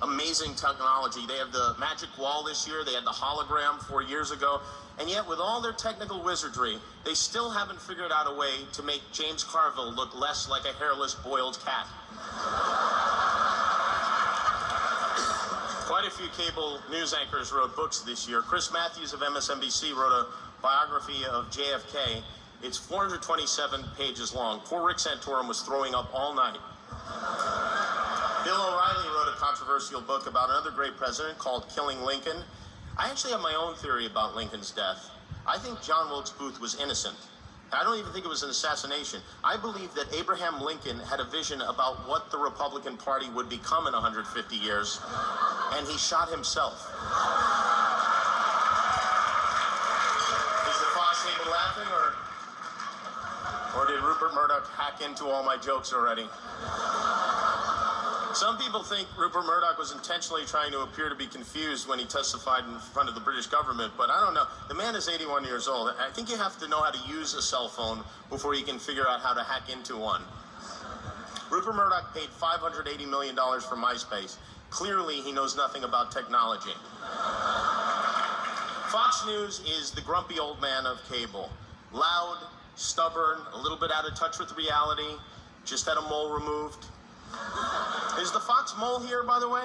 amazing technology. They have the magic wall this year. They had the hologram 4 years ago. And yet, with all their technical wizardry, they still haven't figured out a way to make James Carville look less like a hairless, boiled cat. Quite a few cable news anchors wrote books this year. Chris Matthews of MSNBC wrote a biography of JFK. It's 427 pages long. Poor Rick Santorum was throwing up all night. Bill O'Reilly wrote a controversial book about another great president called Killing Lincoln. I actually have my own theory about Lincoln's death. I think John Wilkes Booth was innocent. I don't even think it was an assassination. I believe that Abraham Lincoln had a vision about what the Republican Party would become in 150 years, and he shot himself. Is the Fox table laughing, or did Rupert Murdoch hack into all my jokes already? Some people think Rupert Murdoch was intentionally trying to appear to be confused when he testified in front of the British government, but I don't know. The man is 81 years old. I think you have to know how to use a cell phone before you can figure out how to hack into one. Rupert Murdoch paid $580 million for MySpace. Clearly, he knows nothing about technology. Fox News is the grumpy old man of cable. Loud, stubborn, a little bit out of touch with reality, just had a mole removed. Is the Fox mole here, by the way?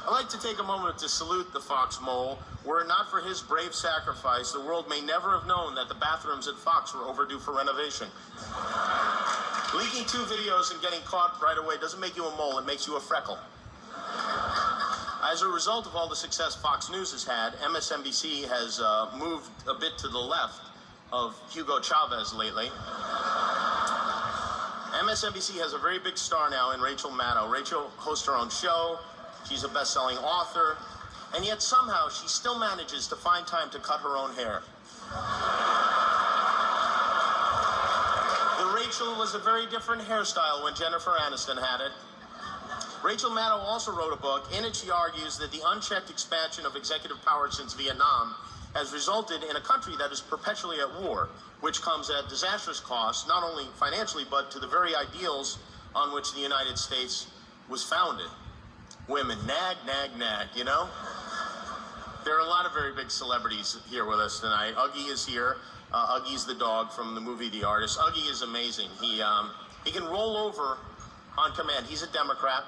I'd like to take a moment to salute the Fox mole. Were it not for his brave sacrifice, the world may never have known that the bathrooms at Fox were overdue for renovation. Leaking 2 videos and getting caught right away doesn't make you a mole, it makes you a freckle. As a result of all the success Fox News has had, MSNBC has moved a bit to the left of Hugo Chavez lately. MSNBC has a very big star now in Rachel Maddow. Rachel hosts her own show. She's a best-selling author. And yet somehow she still manages to find time to cut her own hair. The Rachel was a very different hairstyle when Jennifer Aniston had it. Rachel Maddow also wrote a book. In it, she argues that the unchecked expansion of executive power since Vietnam has resulted in a country that is perpetually at war, which comes at disastrous cost, not only financially, but to the very ideals on which the United States was founded. Women, nag, nag, nag, you know? There are a lot of very big celebrities here with us tonight. Uggy is here. Uggy's the dog from the movie The Artist. Uggy is amazing. He can roll over on command. He's a Democrat.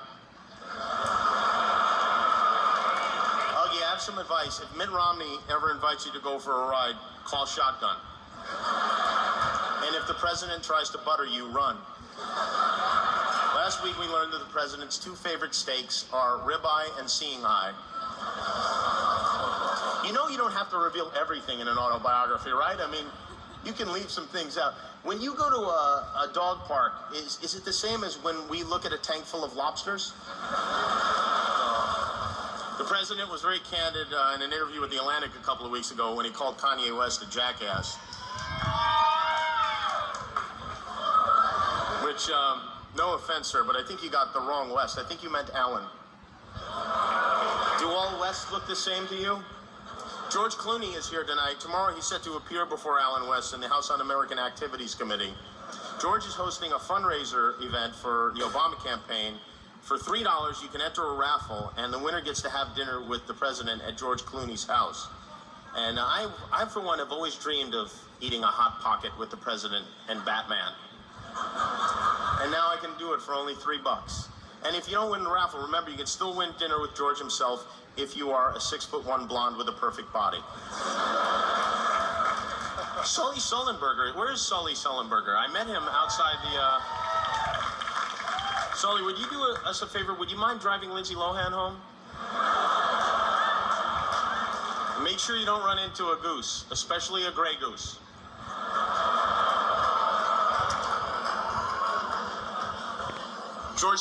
Uggy, I have some advice. If Mitt Romney ever invites you to go for a ride, call shotgun. And if the president tries to butter you, run. Last week we learned that the president's 2 favorite steaks are ribeye and seeing eye. You know you don't have to reveal everything in an autobiography, right? I mean, you can leave some things out. When you go to a dog park, is it the same as when we look at a tank full of lobsters? The president was very candid in an interview with The Atlantic a couple of weeks ago when he called Kanye West a jackass. Which, no offense, sir, but I think you got the wrong West. I think you meant Allen. Do all Wests look the same to you? George Clooney is here tonight. Tomorrow he's set to appear before Allen West in the House Un-American Activities Committee. George is hosting a fundraiser event for the Obama campaign. For $3, you can enter a raffle, and the winner gets to have dinner with the president at George Clooney's house. And I for one, have always dreamed of eating a Hot Pocket with the president and Batman. And now I can do it for only $3. And if you don't win the raffle, remember, you can still win dinner with George himself if you are a 6'1" blonde with a perfect body. Sully Sullenberger. Where is Sully Sullenberger? I met him outside the... Sully, would you do us a favor? Would you mind driving Lindsay Lohan home? Make sure you don't run into a goose, especially a gray goose. George